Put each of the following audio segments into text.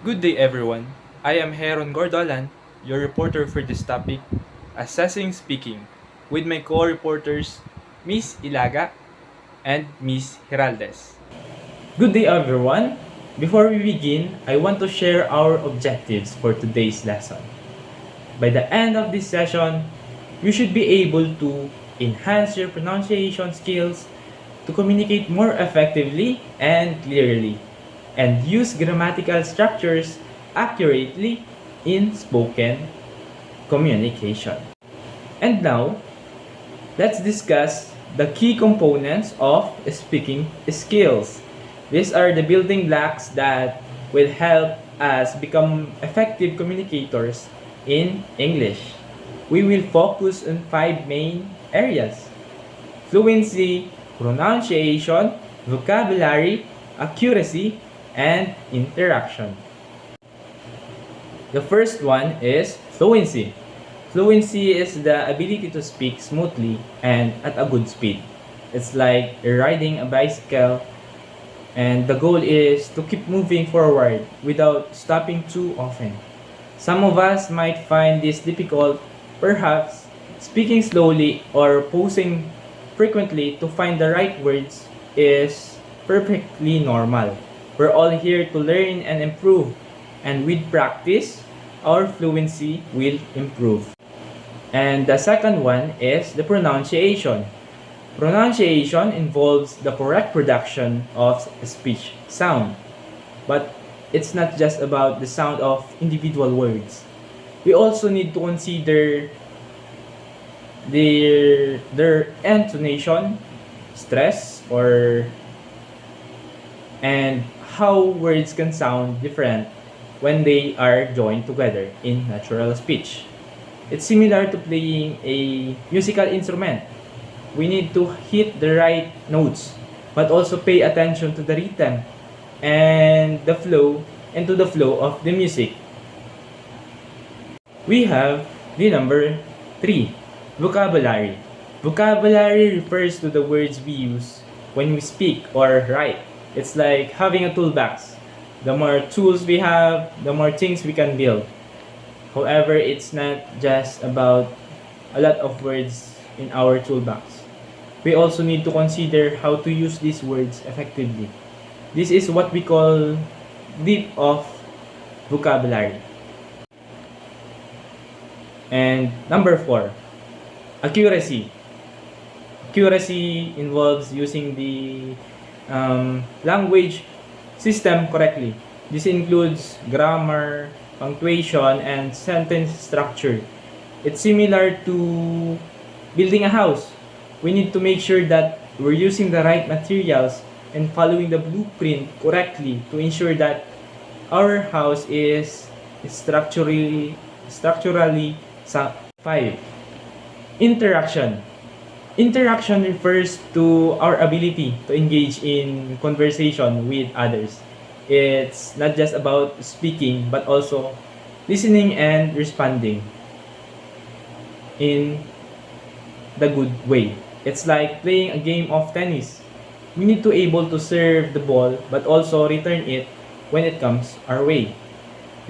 Good day, everyone. I am Heron Gordolan, your reporter for this topic, Assessing Speaking, with my co-reporters, Miss Ilaga and Miss Heraldes. Good day, everyone. Before we begin, I want to share our objectives for today's lesson. By the end of this session, you should be able to enhance your pronunciation skills, to communicate more effectively and clearly, and use grammatical structures accurately in spoken communication. And now, let's discuss the key components of speaking skills. These are the building blocks that will help us become effective communicators in English. We will focus on five main areas: fluency, pronunciation, vocabulary, accuracy, and interaction. The first one is fluency. Fluency is the ability to speak smoothly and at a good speed. It's like riding a bicycle, and the goal is to keep moving forward without stopping too often. Some of us might find this difficult, perhaps speaking slowly or pausing frequently to find the right words is perfectly normal. We're all here to learn and improve, and with practice, our fluency will improve. And the second one is the pronunciation. Pronunciation involves the correct production of speech sound, but it's not just about the sound of individual words. We also need to consider their intonation, stress, or and how words can sound different when they are joined together in natural speech. It's similar to playing a musical instrument. We need to hit the right notes, but also pay attention to the rhythm and the flow and to the flow of the music. We have the number 3, vocabulary. Vocabulary refers to the words we use when we speak or write. It's like having a toolbox. The more tools we have, the more things we can build. However, it's not just about a lot of words in our toolbox. We also need to consider how to use these words effectively. This is what we call depth of vocabulary. And number 4, accuracy. Accuracy involves using the language system correctly. This includes grammar, punctuation, and sentence structure. It's similar to building a house. We need to make sure that we're using the right materials and following the blueprint correctly to ensure that our house is structurally sound. 5. Interaction. Interaction refers to our ability to engage in conversation with others. It's not just about speaking, but also listening and responding in the good way. It's like playing a game of tennis. We need to able to serve the ball, but also return it when it comes our way.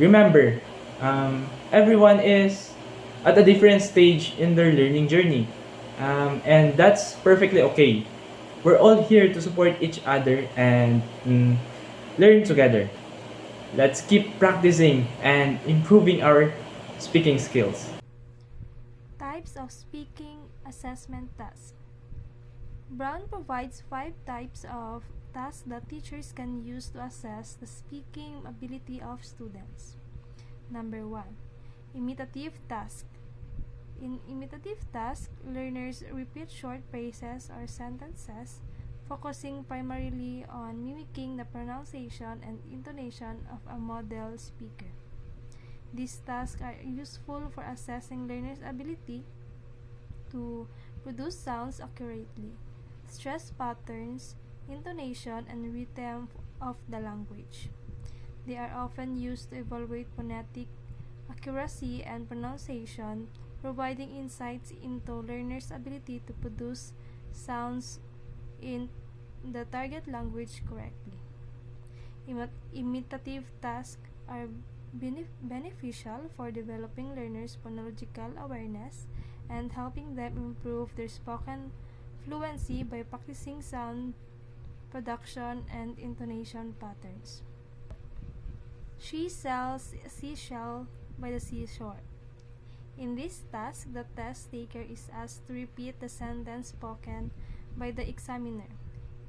Remember, everyone is at a different stage in their learning journey. And that's perfectly okay. We're all here to support each other and learn together. Let's keep practicing and improving our speaking skills. Types of speaking assessment tasks. Brown provides 5 types of tasks that teachers can use to assess the speaking ability of students. Number 1. Imitative task. In imitative task, learners repeat short phrases or sentences, focusing primarily on mimicking the pronunciation and intonation of a model speaker. These tasks are useful for assessing learners' ability to produce sounds accurately, stress patterns, intonation, and rhythm of the language. They are often used to evaluate phonetic accuracy and pronunciation, providing insights into learners' ability to produce sounds in the target language correctly. Imitative task are beneficial for developing learners' phonological awareness and helping them improve their spoken fluency by practicing sound production and intonation patterns. She sells a seashell by the seashore. In this task, the test taker is asked to repeat the sentence spoken by the examiner,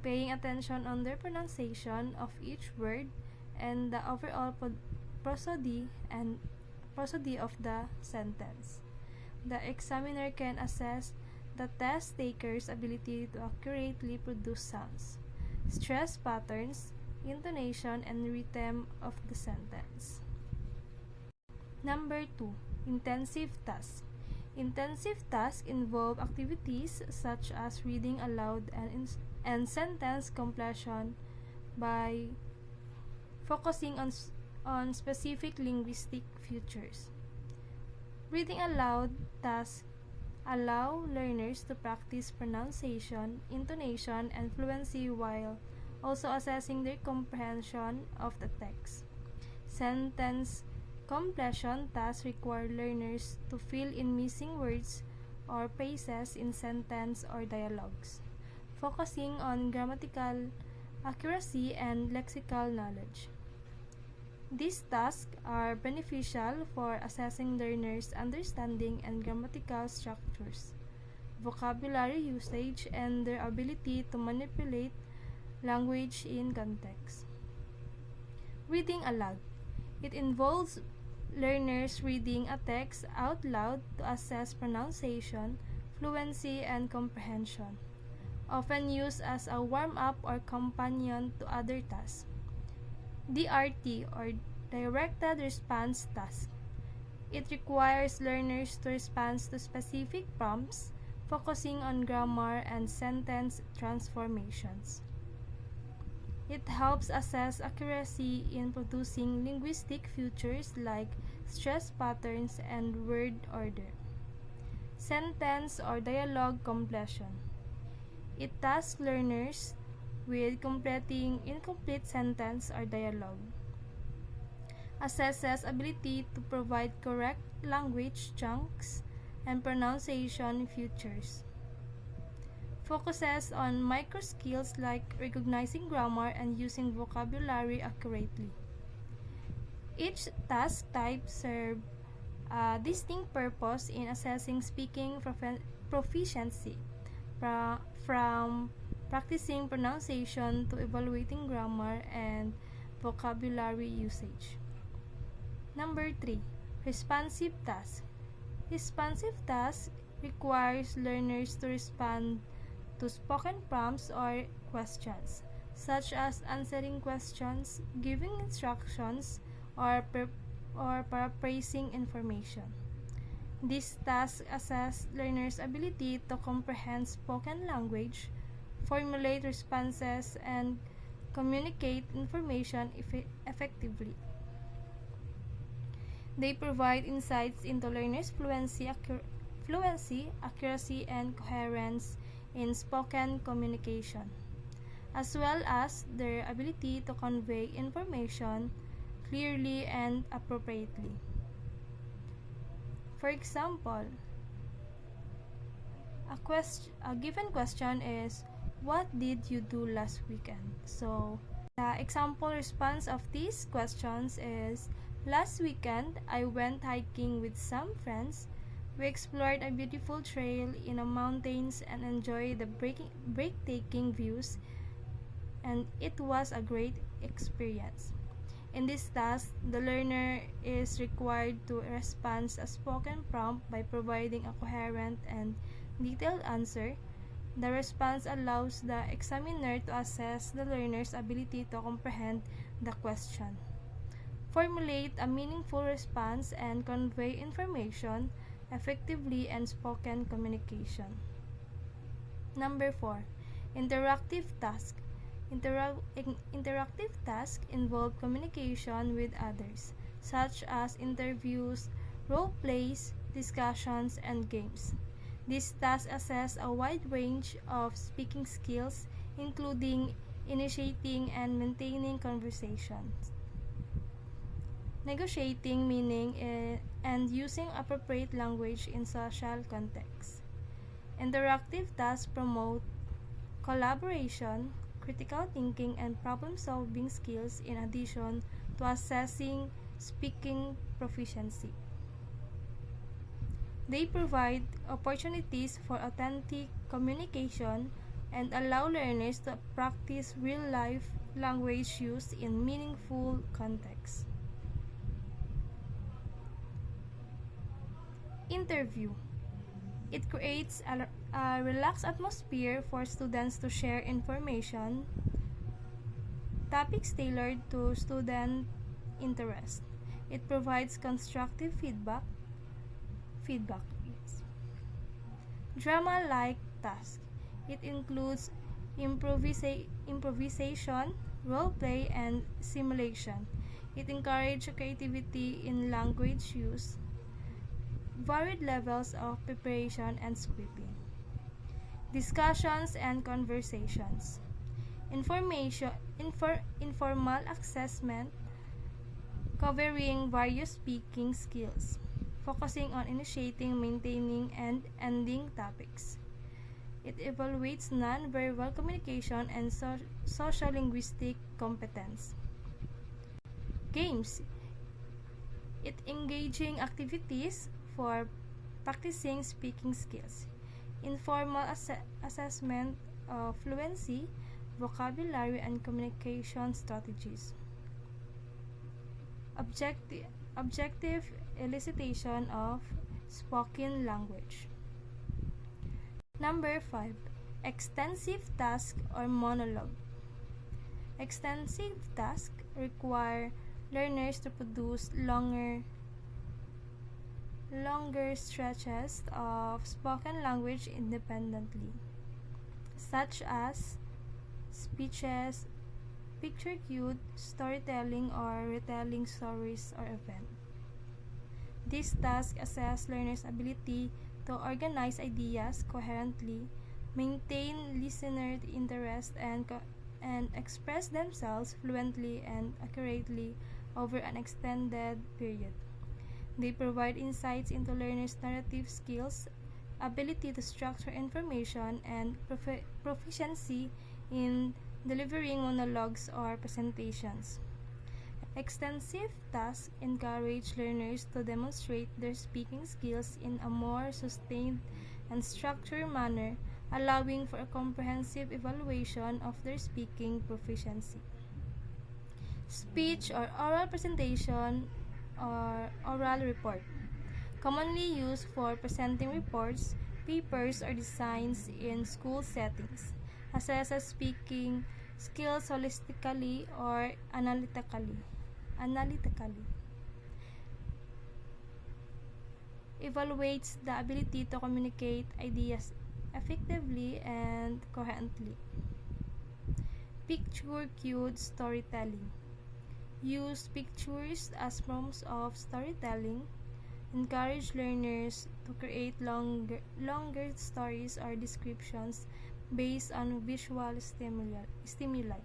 paying attention on their pronunciation of each word and the overall prosody of the sentence. The examiner can assess the test taker's ability to accurately produce sounds, stress patterns, intonation, and rhythm of the sentence. Number 2. Intensive tasks. Intensive tasks involve activities such as reading aloud and sentence completion by focusing on specific linguistic features. Reading aloud tasks allow learners to practice pronunciation, intonation, and fluency while also assessing their comprehension of the text. Sentence completion tasks require learners to fill in missing words or phrases in sentence or dialogues, focusing on grammatical accuracy and lexical knowledge. These tasks are beneficial for assessing learners' understanding and grammatical structures, vocabulary usage, and their ability to manipulate language in context. Reading aloud. It involves learners reading a text out loud to assess pronunciation, fluency, and comprehension, often used as a warm-up or companion to other tasks. DRT or Directed Response Task. It requires learners to respond to specific prompts, focusing on grammar and sentence transformations. It helps assess accuracy in producing linguistic features like stress patterns and word order. Sentence or dialogue completion. It tasks learners with completing incomplete sentence or dialogue. Assesses ability to provide correct language chunks and pronunciation features. Focuses on micro skills like recognizing grammar and using vocabulary accurately. Each task type serves a distinct purpose in assessing speaking proficiency, from practicing pronunciation to evaluating grammar and vocabulary usage. Number 3. Responsive task. Responsive task requires learners to respond to spoken prompts or questions, such as answering questions, giving instructions, or paraphrasing information. This task assesses learners' ability to comprehend spoken language, formulate responses, and communicate information effectively. They provide insights into learners' fluency, accuracy, and coherence in spoken communication, as well as their ability to convey information clearly and appropriately. For example, a given question is, "What did you do last weekend?" So, the example response of these questions is, "Last weekend, I went hiking with some friends. We explored a beautiful trail in the mountains and enjoyed the breathtaking views, and it was a great experience." In this task, the learner is required to respond to a spoken prompt by providing a coherent and detailed answer. The response allows the examiner to assess the learner's ability to comprehend the question, formulate a meaningful response, and convey information effectively in spoken communication. Number 4. Interactive task. Interactive tasks involve communication with others, such as interviews, role plays, discussions, and games. These tasks assess a wide range of speaking skills, including initiating and maintaining conversations. negotiating meaning and using appropriate language in social contexts. Interactive tasks promote collaboration, critical thinking, and problem-solving skills in addition to assessing speaking proficiency. They provide opportunities for authentic communication and allow learners to practice real-life language use in meaningful contexts. Interview. It creates a relaxed atmosphere for students to share information, topics tailored to student interest. It provides constructive feedback. Yes. Drama-like task. It includes improvisation, role play, and simulation. It encourages creativity in language use, varied levels of preparation and scripting. Discussions and conversations. Informal assessment covering various speaking skills, focusing on initiating, maintaining, and ending topics. It evaluates non-verbal communication and social-linguistic competence. Games. It engaging activities for practicing speaking skills. Informal assessment of fluency, vocabulary, and communication strategies. Objective elicitation of spoken language. Number 5. Extensive task or monologue. Extensive tasks require learners to produce longer stretches of spoken language independently, such as speeches, picture cued, storytelling, or retelling stories or events. This task assesses learners' ability to organize ideas coherently, maintain listener interest, and express themselves fluently and accurately over an extended period. They provide insights into learners' narrative skills, ability to structure information, and proficiency in delivering monologues or presentations. Extensive tasks encourage learners to demonstrate their speaking skills in a more sustained and structured manner, allowing for a comprehensive evaluation of their speaking proficiency. Speech or oral presentation or oral report. Commonly used for presenting reports, papers, or designs in school settings. Assesses speaking skills holistically or analytically. Evaluates the ability to communicate ideas effectively and coherently. Picture-cued storytelling. Use pictures as forms of storytelling. Encourage learners to create longer stories or descriptions based on visual stimuli.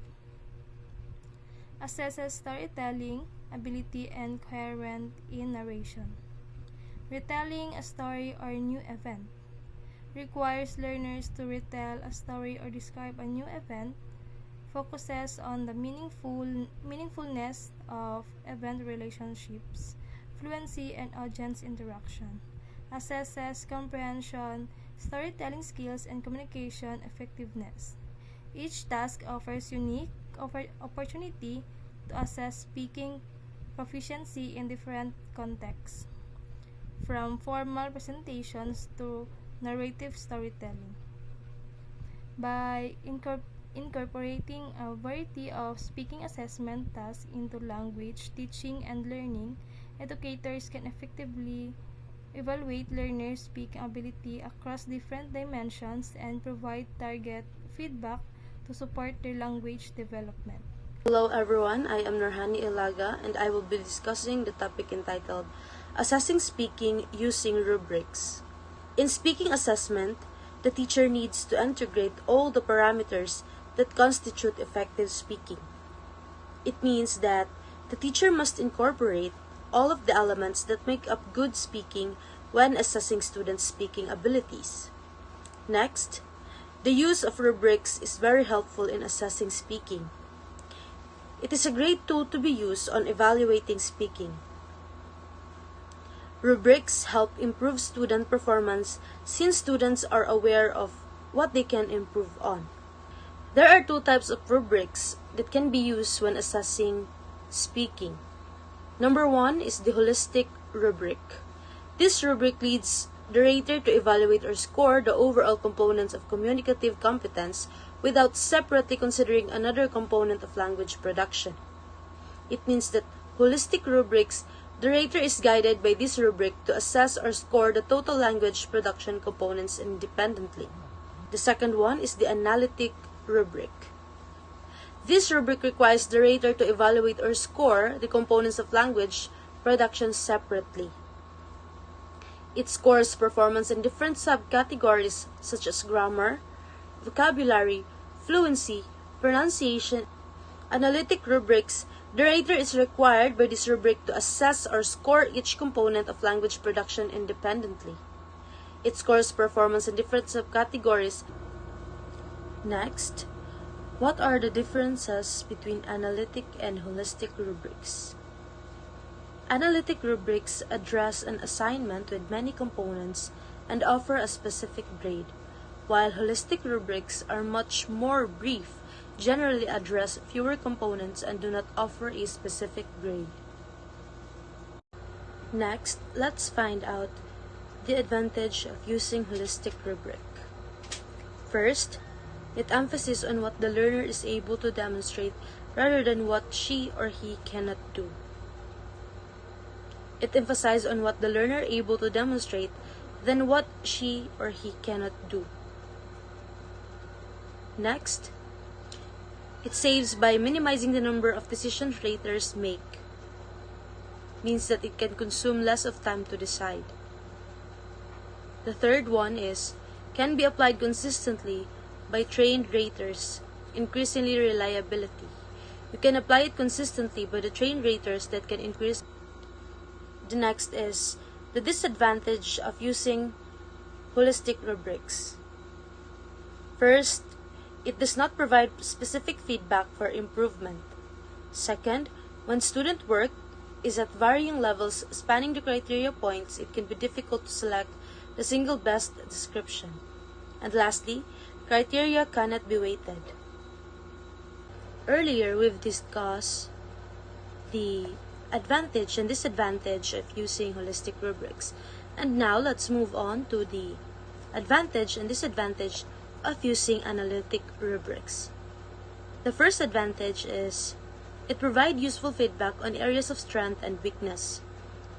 Assesses storytelling ability and coherence in narration. Retelling a story or new event. Requires learners to retell a story or describe a new event. Focuses on the meaningfulness of event relationships, fluency, and audience interaction. Assesses comprehension, storytelling skills, and communication effectiveness. Each task offers unique opportunity to assess speaking proficiency in different contexts, from formal presentations to narrative storytelling. By incorporating a variety of speaking assessment tasks into language teaching and learning, educators can effectively evaluate learners' speaking ability across different dimensions and provide target feedback to support their language development. Hello everyone, I am Norhani Ilaga and I will be discussing the topic entitled Assessing Speaking Using Rubrics. In speaking assessment, the teacher needs to integrate all the parameters that constitute effective speaking. It means that the teacher must incorporate all of the elements that make up good speaking when assessing students' speaking abilities. Next, the use of rubrics is very helpful in assessing speaking. It is a great tool to be used on evaluating speaking. Rubrics help improve student performance since students are aware of what they can improve on. There are two types of rubrics that can be used when assessing speaking. Number one is the holistic rubric. This rubric leads the rater to evaluate or score the overall components of communicative competence without separately considering another component of language production. It means that holistic rubrics, the rater is guided by this rubric to assess or score the total language production components independently. The second one is the analytic rubric. This rubric requires the rater to evaluate or score the components of language production separately. It scores performance in different subcategories such as grammar, vocabulary, fluency, pronunciation. Analytic rubrics, the rater is required by this rubric to assess or score each component of language production independently. It scores performance in different subcategories. Next, what are the differences between analytic and holistic rubrics? Analytic rubrics address an assignment with many components and offer a specific grade, while holistic rubrics are much more brief, generally address fewer components, and do not offer a specific grade. Next, let's find out the advantage of using holistic rubric. First, it emphasizes on what the learner is able to demonstrate rather than what she or he cannot do. It emphasizes on what the learner is able to demonstrate than what she or he cannot do. Next, it saves by minimizing the number of decisions raters make. Means that it can consume less of time to decide. The third one is, can be applied consistently by trained raters, increasing reliability. You can apply it consistently by the trained raters that can increase. The next is the disadvantage of using holistic rubrics. First, it does not provide specific feedback for improvement. Second, when student work is at varying levels spanning the criteria points, it can be difficult to select the single best description. And lastly, criteria cannot be weighted. Earlier, we've discussed the advantage and disadvantage of using holistic rubrics. And now, let's move on to the advantage and disadvantage of using analytic rubrics. The first advantage is it provides useful feedback on areas of strength and weakness.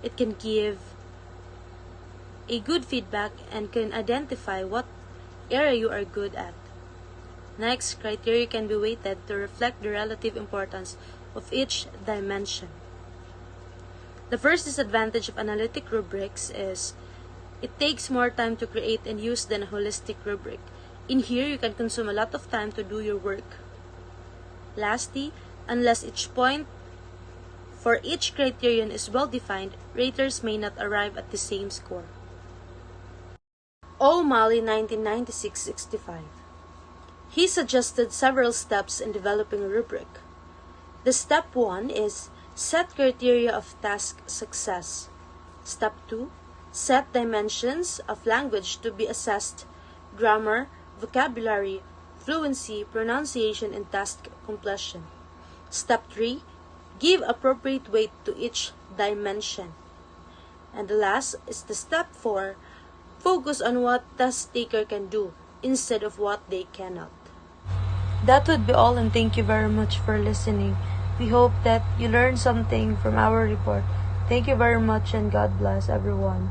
It can give a good feedback and can identify what area you are good at. Next, criteria can be weighted to reflect the relative importance of each dimension. The first disadvantage of analytic rubrics is it takes more time to create and use than a holistic rubric. In here, you can consume a lot of time to do your work. Lastly, unless each point for each criterion is well defined, raters may not arrive at the same score. O'Malley, 1996-65. He suggested several steps in developing a rubric. The step 1 is set criteria of task success. Step 2, set dimensions of language to be assessed: grammar, vocabulary, fluency, pronunciation, and task completion. Step 3, give appropriate weight to each dimension. And the last is the step 4, focus on what test taker can do instead of what they cannot. That would be all, and thank you very much for listening. We hope that you learned something from our report. Thank you very much, and God bless everyone.